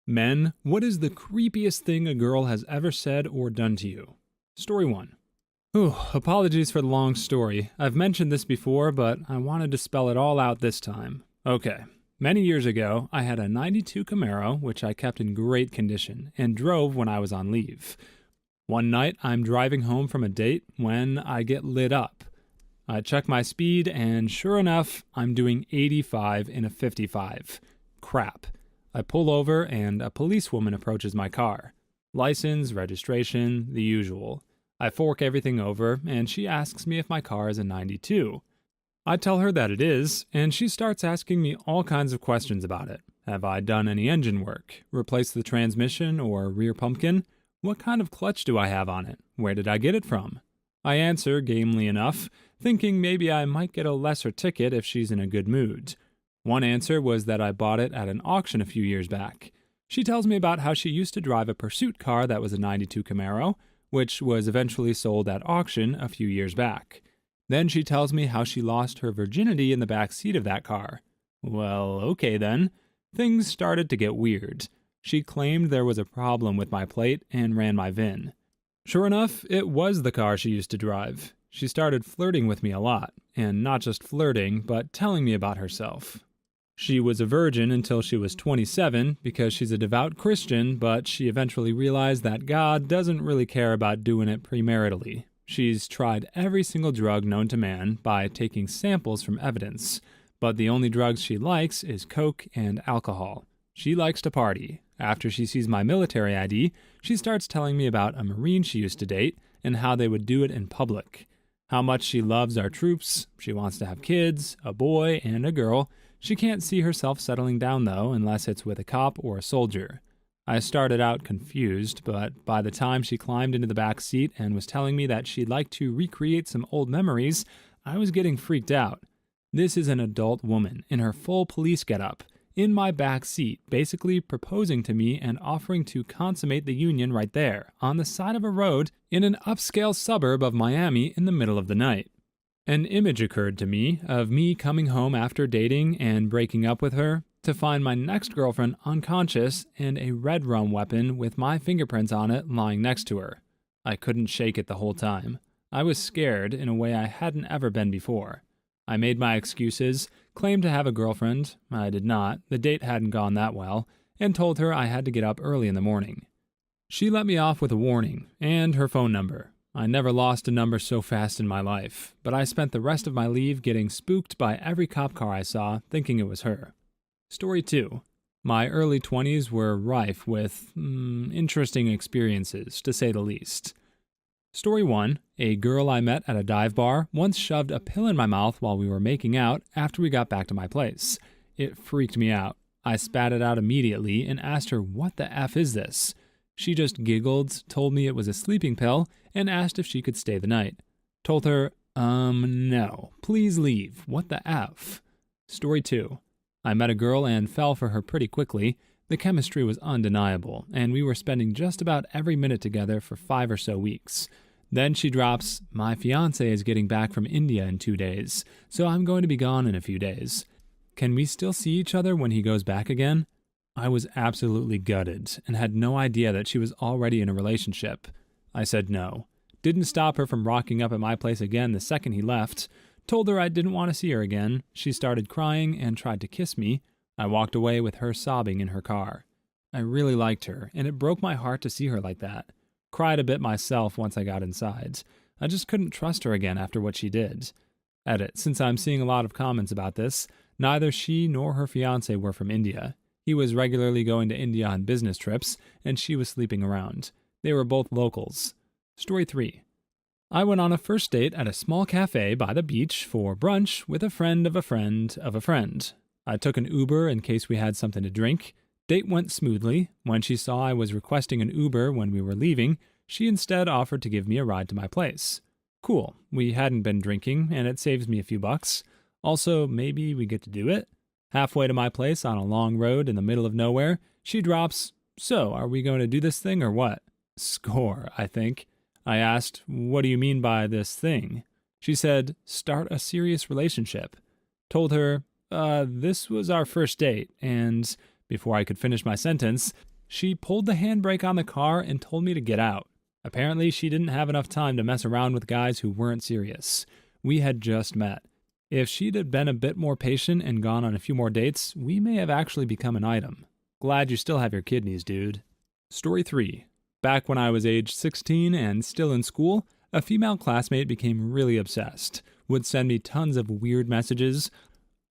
Men, what is the creepiest thing a girl has ever said or done to you? Story 1. Apologies for the long story. I've mentioned this before, but I wanted to spell it all out this time. Okay. Many years ago, I had a 92 Camaro, which I kept in great condition, and drove when I was on leave. One night, I'm driving home from a date when I get lit up. I check my speed, and sure enough, I'm doing 85 in a 55. Crap. I pull over, and a policewoman approaches my car. License, registration, the usual. I fork everything over, and she asks me if my car is a 92. I tell her that it is, and she starts asking me all kinds of questions about it. Have I done any engine work? Replaced the transmission or rear pumpkin? What kind of clutch do I have on it? Where did I get it from? I answer gamely enough, thinking maybe I might get a lesser ticket if she's in a good mood. One answer was that I bought it at an auction a few years back. She tells me about how she used to drive a pursuit car that was a 92 Camaro, which was eventually sold at auction a few years back. Then she tells me how she lost her virginity in the back seat of that car. Well, okay then. Things started to get weird. She claimed there was a problem with my plate and ran my VIN. Sure enough, it was the car she used to drive. She started flirting with me a lot, and not just flirting, but telling me about herself. She was a virgin until she was 27 because she's a devout Christian, but she eventually realized that God doesn't really care about doing it premaritally. She's tried every single drug known to man by taking samples from evidence, but the only drugs she likes is coke and alcohol. She likes to party. After she sees my military ID, she starts telling me about a Marine she used to date and how they would do it in public. How much she loves our troops, she wants to have kids, a boy and a girl. She can't see herself settling down though unless it's with a cop or a soldier. I started out confused, but by the time she climbed into the back seat and was telling me that she'd like to recreate some old memories, I was getting freaked out. This is an adult woman in her full police getup, in my back seat, basically proposing to me and offering to consummate the union right there, on the side of a road in an upscale suburb of Miami in the middle of the night. An image occurred to me of me coming home after dating and breaking up with her to find my next girlfriend unconscious and a red rum weapon with my fingerprints on it lying next to her. I couldn't shake it the whole time. I was scared in a way I hadn't ever been before. I made my excuses, claimed to have a girlfriend, I did not, the date hadn't gone that well, and told her I had to get up early in the morning. She let me off with a warning, and her phone number. I never lost a number so fast in my life, but I spent the rest of my leave getting spooked by every cop car I saw, thinking it was her. Story 2. My early 20s were rife with, interesting experiences, to say the least. Story 1. A girl I met at a dive bar once shoved a pill in my mouth while we were making out after we got back to my place. It freaked me out. I spat it out immediately and asked her, "What the F is this?" She just giggled, told me it was a sleeping pill, and asked if she could stay the night. Told her, no, please leave. What the F? Story 2. I met a girl and fell for her pretty quickly. The chemistry was undeniable, and we were spending just about every minute together for 5 or so weeks. Then she drops, "My fiancé is getting back from India in 2 days, so I'm going to be gone in a few days. Can we still see each other when he goes back again?" I was absolutely gutted and had no idea that she was already in a relationship. I said no. Didn't stop her from rocking up at my place again the second he left. Told her I didn't want to see her again. She started crying and tried to kiss me. I walked away with her sobbing in her car. I really liked her, and it broke my heart to see her like that. Cried a bit myself once I got inside. I just couldn't trust her again after what she did. Edit, since I'm seeing a lot of comments about this, neither she nor her fiancé were from India. He was regularly going to India on business trips, and she was sleeping around. They were both locals. Story 3. I went on a first date at a small cafe by the beach for brunch with a friend of a friend of a friend. I took an Uber in case we had something to drink. Date went smoothly. When she saw I was requesting an Uber when we were leaving, she instead offered to give me a ride to my place. Cool, we hadn't been drinking, and it saves me a few bucks. Also, maybe we get to do it? Halfway to my place on a long road in the middle of nowhere, she drops, "So, are we going to do this thing or what?" Score, I think. I asked, "What do you mean by this thing?" She said, "Start a serious relationship." Told her, this was our first date, and before I could finish my sentence, She pulled the handbrake on the car and told me to get out. Apparently, she didn't have enough time to mess around with guys who weren't serious. We had just met. If she'd have been a bit more patient and gone on a few more dates, we may have actually become an item. Glad you still have your kidneys, dude. Story 3. Back when I was age 16 and still in school, a female classmate became really obsessed, would send me tons of weird messages,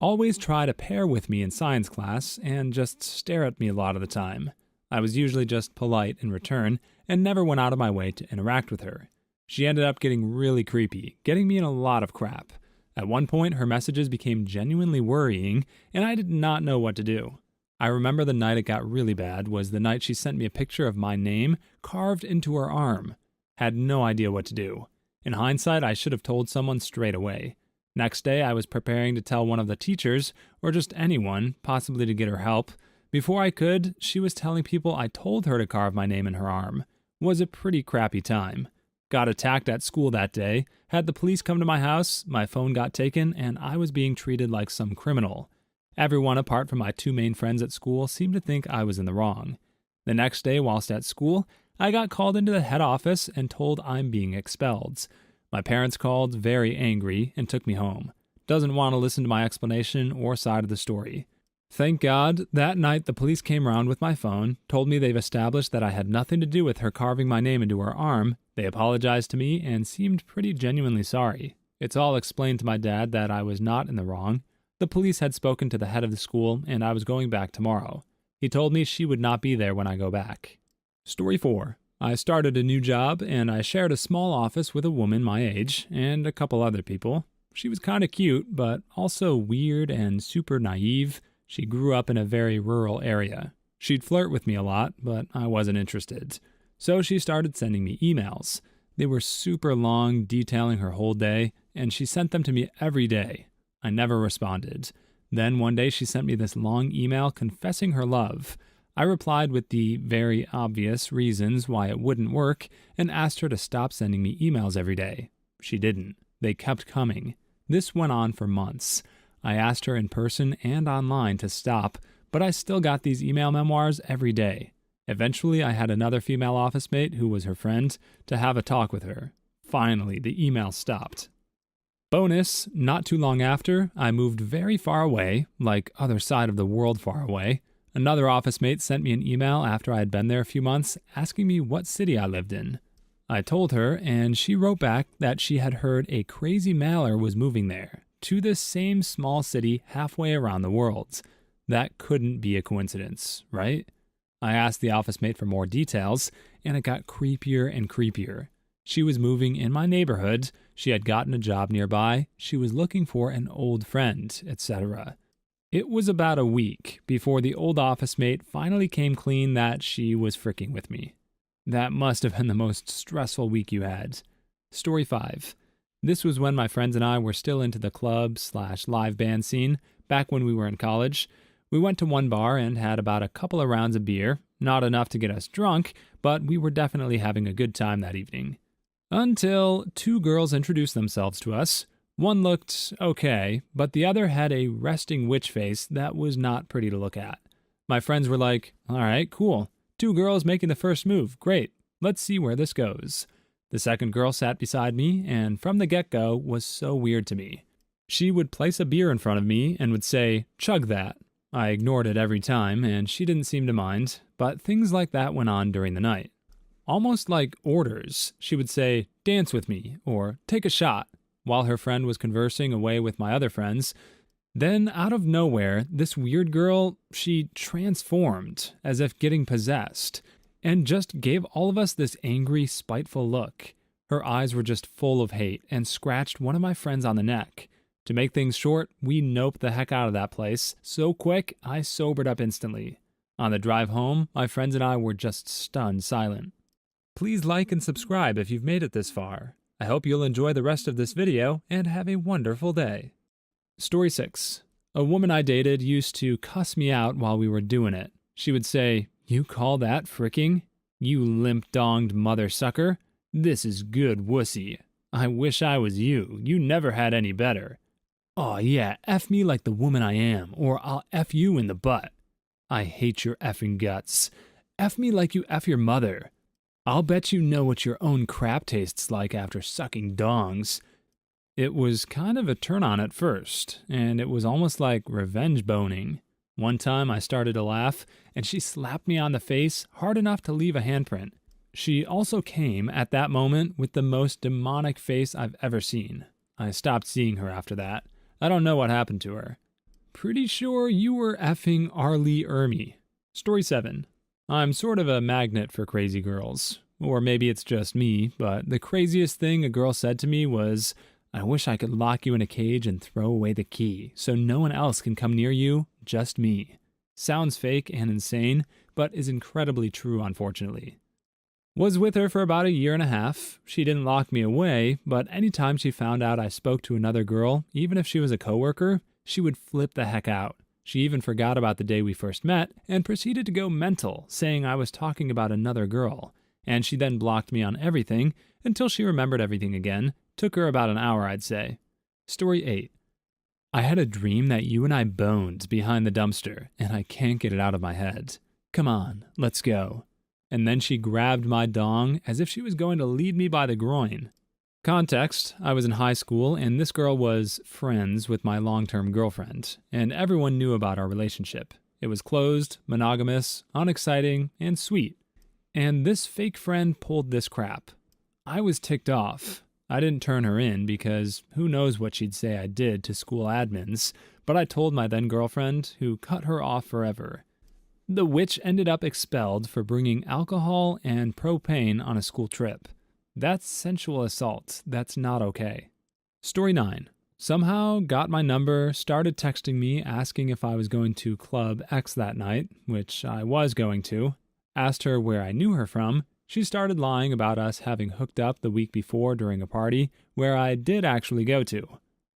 always try to pair with me in science class, and just stare at me a lot of the time. I was usually just polite in return, and never went out of my way to interact with her. She ended up getting really creepy, getting me in a lot of crap. At one point, her messages became genuinely worrying, and I did not know what to do. I remember the night it got really bad was the night she sent me a picture of my name carved into her arm. Had no idea what to do. In hindsight, I should have told someone straight away. Next day, I was preparing to tell one of the teachers, or just anyone, possibly to get her help. Before I could, she was telling people I told her to carve my name in her arm. Was a pretty crappy time. Got attacked at school that day, had the police come to my house, my phone got taken, and I was being treated like some criminal. Everyone apart from my 2 main friends at school seemed to think I was in the wrong. The next day, whilst at school, I got called into the head office and told I'm being expelled. My parents called, very angry, and took me home. Doesn't want to listen to my explanation or side of the story. Thank God, that night the police came around with my phone, told me they've established that I had nothing to do with her carving my name into her arm. They apologized to me and seemed pretty genuinely sorry. It's all explained to my dad that I was not in the wrong. The police had spoken to the head of the school, and I was going back tomorrow. He told me she would not be there when I go back. Story 4. I started a new job, and I shared a small office with a woman my age, and a couple other people. She was kinda cute, but also weird and super naive. She grew up in a very rural area. She'd flirt with me a lot, but I wasn't interested. So she started sending me emails. They were super long, detailing her whole day, and she sent them to me every day. I never responded. Then one day she sent me this long email confessing her love. I replied with the very obvious reasons why it wouldn't work and asked her to stop sending me emails every day. She didn't. They kept coming. This went on for months. I asked her in person and online to stop, but I still got these email memoirs every day. Eventually, I had another female office mate who was her friend to have a talk with her. Finally, the email stopped. Bonus, not too long after, I moved very far away, like other side of the world far away. Another office mate sent me an email after I had been there a few months asking me what city I lived in. I told her, and she wrote back that she had heard a crazy mailer was moving there, to this same small city halfway around the world. That couldn't be a coincidence, right? I asked the office mate for more details, and it got creepier and creepier. She was moving in my neighborhood, she had gotten a job nearby, she was looking for an old friend, etc. It was about a week before the old office mate finally came clean that she was fricking with me. That must have been the most stressful week you had. Story 5. This was when my friends and I were still into the club/live band scene, back when we were in college. We went to one bar and had about a couple of rounds of beer, not enough to get us drunk, but we were definitely having a good time that evening. Until 2 girls introduced themselves to us. One looked okay, but the other had a resting witch face that was not pretty to look at. My friends were like, all right, cool. 2 girls making the first move, great. Let's see where this goes. The second girl sat beside me, and from the get-go was so weird to me. She would place a beer in front of me and would say, chug that. I ignored it every time, and she didn't seem to mind, but things like that went on during the night. Almost like orders. She would say, dance with me, or take a shot, while her friend was conversing away with my other friends. Then, out of nowhere, this weird girl, she transformed, as if getting possessed, and just gave all of us this angry, spiteful look. Her eyes were just full of hate, and scratched one of my friends on the neck. To make things short, we noped the heck out of that place, so quick, I sobered up instantly. On the drive home, my friends and I were just stunned silent. Please like and subscribe if you've made it this far. I hope you'll enjoy the rest of this video and have a wonderful day. Story 6. A woman I dated used to cuss me out while we were doing it. She would say, you call that fricking? You limp-donged mother sucker? This is good wussy. I wish I was you. You never had any better. Aw yeah, F me like the woman I am, or I'll F you in the butt. I hate your effing guts. F me like you F your mother. I'll bet you know what your own crap tastes like after sucking dongs. It was kind of a turn on at first, and it was almost like revenge boning. One time I started to laugh, and she slapped me on the face hard enough to leave a handprint. She also came at that moment with the most demonic face I've ever seen. I stopped seeing her after that. I don't know what happened to her. Pretty sure you were effing Arlie Ermy. Story 7. I'm sort of a magnet for crazy girls. Or maybe it's just me, but the craziest thing a girl said to me was, "I wish I could lock you in a cage and throw away the key, so no one else can come near you, just me." Sounds fake and insane, but is incredibly true, unfortunately. Was with her for about a year and a half. She didn't lock me away, but anytime she found out I spoke to another girl, even if she was a coworker, she would flip the heck out. She even forgot about the day we first met and proceeded to go mental, saying I was talking about another girl. And she then blocked me on everything until she remembered everything again. Took her about an hour, I'd say. Story 8. I had a dream that you and I boned behind the dumpster, and I can't get it out of my head. Come on, let's go. And then she grabbed my dong as if she was going to lead me by the groin. Context, I was in high school, and this girl was friends with my long-term girlfriend, and everyone knew about our relationship. It was closed, monogamous, unexciting, and sweet. And this fake friend pulled this crap. I was ticked off. I didn't turn her in because who knows what she'd say I did to school admins, but I told my then-girlfriend, who cut her off forever. The witch ended up expelled for bringing alcohol and propane on a school trip. That's sensual assault. That's not okay. Story 9. Somehow got my number, started texting me asking if I was going to Club X that night, which I was going to. Asked her where I knew her from. She started lying about us having hooked up the week before during a party where I did actually go to.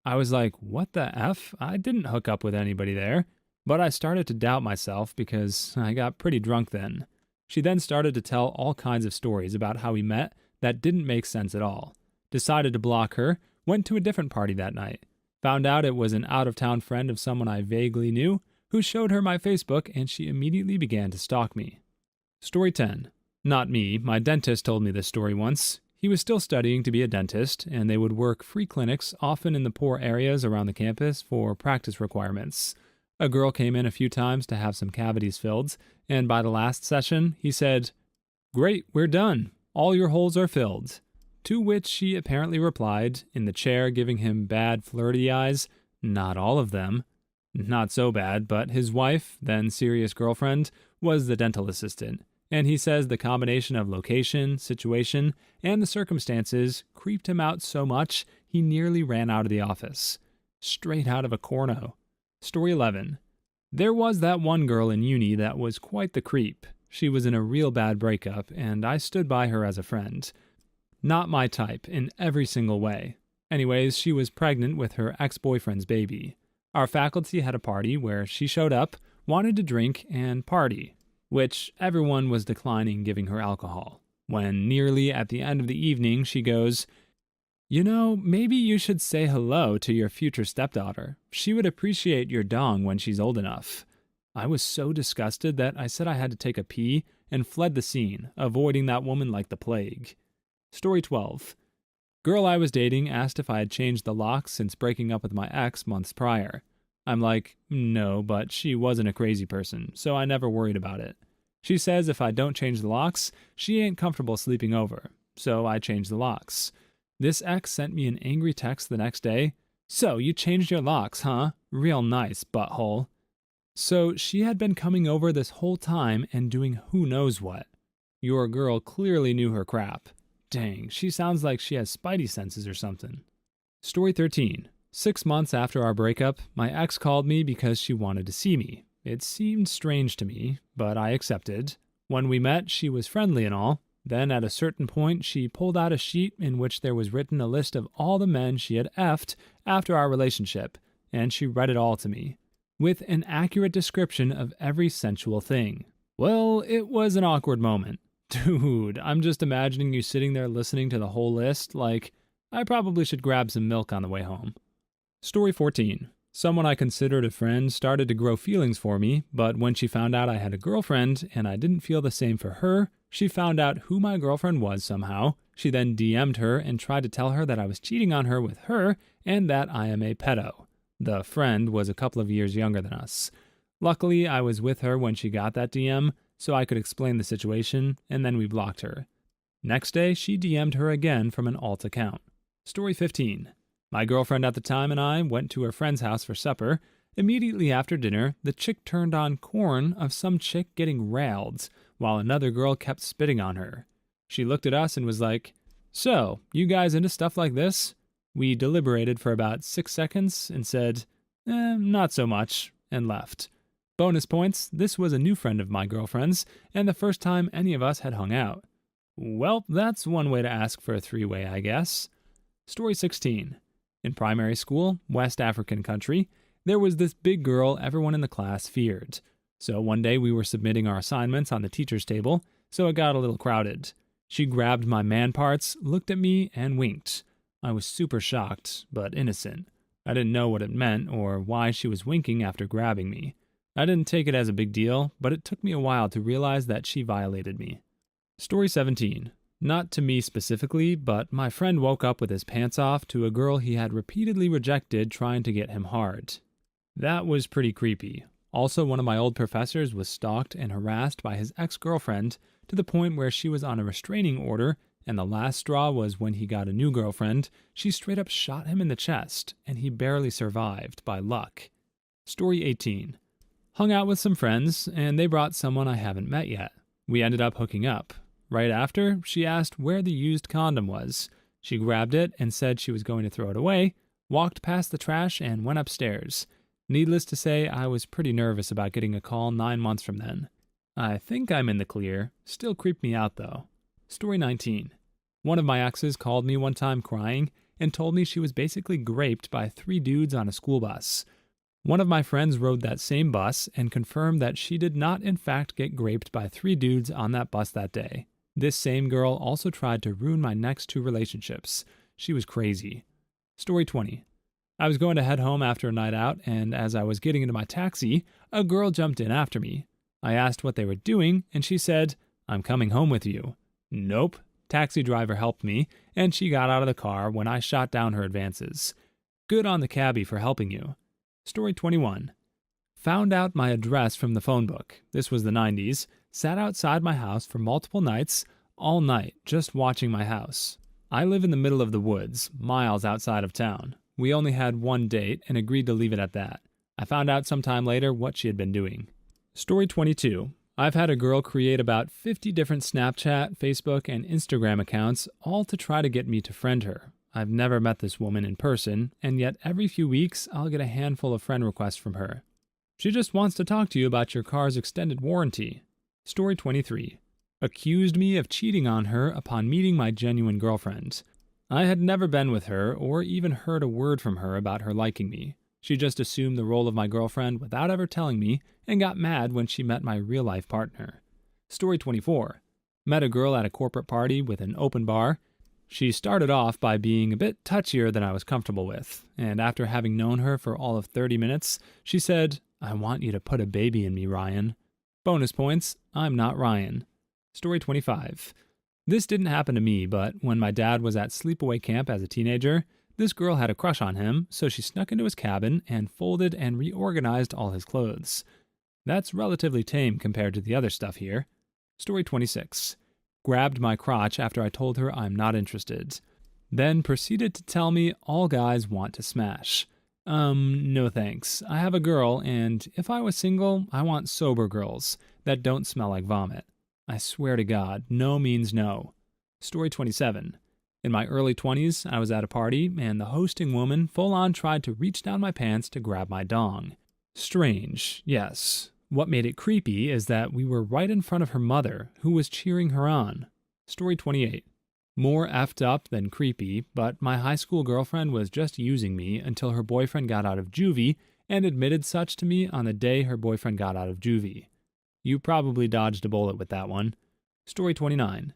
I was like, what the F? I didn't hook up with anybody there. But I started to doubt myself because I got pretty drunk then. She then started to tell all kinds of stories about how we met that didn't make sense at all. Decided to block her, went to a different party that night. Found out it was an out-of-town friend of someone I vaguely knew who showed her my Facebook, and she immediately began to stalk me. Story 10. Not me, my dentist told me this story once. He was still studying to be a dentist, and they would work free clinics often in the poor areas around the campus for practice requirements. A girl came in a few times to have some cavities filled, and by the last session, he said, "Great, we're done. All your holes are filled." To which she apparently replied, in the chair giving him bad flirty eyes, "Not all of them." Not so bad, but his wife, then serious girlfriend, was the dental assistant, and he says the combination of location, situation, and the circumstances creeped him out so much he nearly ran out of the office. Straight out of a corno. Story 11. There was that one girl in uni that was quite the creep. She was in a real bad breakup, and I stood by her as a friend. Not my type in every single way. Anyways, she was pregnant with her ex-boyfriend's baby. Our faculty had a party where she showed up, wanted to drink and party, which everyone was declining giving her alcohol. When nearly at the end of the evening, she goes, "You know, maybe you should say hello to your future stepdaughter. She would appreciate your dong when she's old enough." I was so disgusted that I said I had to take a pee and fled the scene, avoiding that woman like the plague. Story 12. Girl I was dating asked if I had changed the locks since breaking up with my ex months prior. I'm like, no, but she wasn't a crazy person, so I never worried about it. She says if I don't change the locks, she ain't comfortable sleeping over, so I changed the locks. This ex sent me an angry text the next day. "So, you changed your locks, huh? Real nice, butthole." So she had been coming over this whole time and doing who knows what. Your girl clearly knew her crap. Dang, she sounds like she has spidey senses or something. Story 13. 6 months after our breakup, my ex called me because she wanted to see me. It seemed strange to me, but I accepted. When we met, she was friendly and all. Then at a certain point, she pulled out a sheet in which there was written a list of all the men she had effed after our relationship, and she read it all to me, with an accurate description of every sensual thing. Well, it was an awkward moment. Dude, I'm just imagining you sitting there listening to the whole list like, I probably should grab some milk on the way home. Story 14. Someone I considered a friend started to grow feelings for me, but when she found out I had a girlfriend and I didn't feel the same for her, she found out who my girlfriend was somehow. She then DM'd her and tried to tell her that I was cheating on her with her and that I am a pedo. The friend was a couple of years younger than us. Luckily, I was with her when she got that DM, so I could explain the situation, and then we blocked her. Next day, she DM'd her again from an alt account. Story 15. My girlfriend at the time and I went to her friend's house for supper. Immediately after dinner, the chick turned on corn of some chick getting railed, while another girl kept spitting on her. She looked at us and was like, "So, you guys into stuff like this?" We deliberated for about 6 seconds and said, not so much, and left. Bonus points, this was a new friend of my girlfriend's, and the first time any of us had hung out. Well, that's one way to ask for a three-way, I guess. Story 16. In primary school, West African country, there was this big girl everyone in the class feared. So one day we were submitting our assignments on the teacher's table, so it got a little crowded. She grabbed my man parts, looked at me, and winked. I was super shocked, but innocent. I didn't know what it meant or why she was winking after grabbing me. I didn't take it as a big deal, but it took me a while to realize that she violated me. Story 17. Not to me specifically, but my friend woke up with his pants off to a girl he had repeatedly rejected trying to get him hard. That was pretty creepy. Also, one of my old professors was stalked and harassed by his ex-girlfriend to the point where she was on a restraining order, and the last straw was when he got a new girlfriend. She straight up shot him in the chest, and he barely survived by luck. Story 18. Hung out with some friends, and they brought someone I haven't met yet. We ended up hooking up. Right after, she asked where the used condom was. She grabbed it and said she was going to throw it away, walked past the trash, and went upstairs. Needless to say, I was pretty nervous about getting a call 9 months from then. I think I'm in the clear. Still creeped me out, though. Story 19. One of my exes called me one time crying and told me she was basically graped by 3 dudes on a school bus. One of my friends rode that same bus and confirmed that she did not in fact get graped by 3 dudes on that bus that day. This same girl also tried to ruin my next 2 relationships. She was crazy. Story 20. I was going to head home after a night out, and as I was getting into my taxi, a girl jumped in after me. I asked what they were doing, and she said, "I'm coming home with you." Nope. Taxi driver helped me, and she got out of the car when I shot down her advances. Good on the cabbie for helping you. Story 21. Found out my address from the phone book. This was the 90s. Sat outside my house for multiple nights, all night, just watching my house. I live in the middle of the woods, miles outside of town. We only had one date and agreed to leave it at that. I found out sometime later what she had been doing. Story 22. I've had a girl create about 50 different Snapchat, Facebook, and Instagram accounts, all to try to get me to friend her. I've never met this woman in person, and yet every few weeks I'll get a handful of friend requests from her. She just wants to talk to you about your car's extended warranty. Story 23. Accused me of cheating on her upon meeting my genuine girlfriend. I had never been with her or even heard a word from her about her liking me. She just assumed the role of my girlfriend without ever telling me and got mad when she met my real-life partner. Story 24. Met a girl at a corporate party with an open bar. She started off by being a bit touchier than I was comfortable with, and after having known her for all of 30 minutes, she said, "I want you to put a baby in me, Ryan." Bonus points, I'm not Ryan. Story 25. This didn't happen to me, but when my dad was at sleepaway camp as a teenager, this girl had a crush on him, so she snuck into his cabin and folded and reorganized all his clothes. That's relatively tame compared to the other stuff here. Story 26. Grabbed my crotch after I told her I'm not interested. Then proceeded to tell me all guys want to smash. No thanks. I have a girl, and if I was single, I want sober girls that don't smell like vomit. I swear to God, no means no. Story 27. In my early 20s, I was at a party, and the hosting woman full-on tried to reach down my pants to grab my dong. Strange, yes. What made it creepy is that we were right in front of her mother, who was cheering her on. Story 28. More effed up than creepy, but my high school girlfriend was just using me until her boyfriend got out of juvie and admitted such to me on the day her boyfriend got out of juvie. You probably dodged a bullet with that one. Story 29.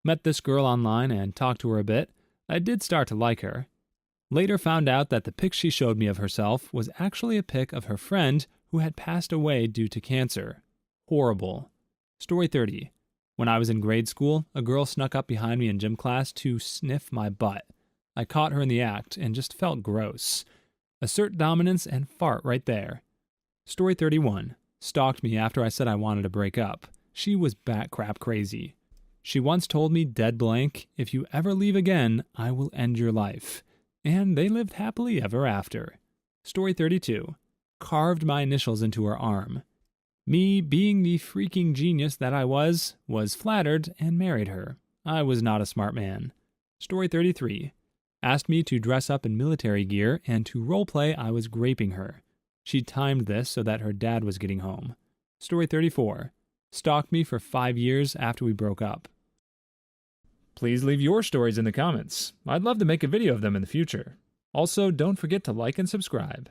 Met this girl online and talked to her a bit. I did start to like her. Later found out that the pic she showed me of herself was actually a pic of her friend who had passed away due to cancer. Horrible. Story 30. When I was in grade school, a girl snuck up behind me in gym class to sniff my butt. I caught her in the act and just felt gross. Assert dominance and fart right there. Story 31. Stalked me after I said I wanted to break up. She was bat crap crazy. She once told me dead blank, if you ever leave again, I will end your life. And they lived happily ever after. Story 32. Carved my initials into her arm. Me, being the freaking genius that I was flattered and married her. I was not a smart man. Story 33. Asked me to dress up in military gear and to roleplay I was graping her. She timed this so that her dad was getting home. Story 34. Stalked me for 5 years after we broke up. Please leave your stories in the comments. I'd love to make a video of them in the future. Also, don't forget to like and subscribe.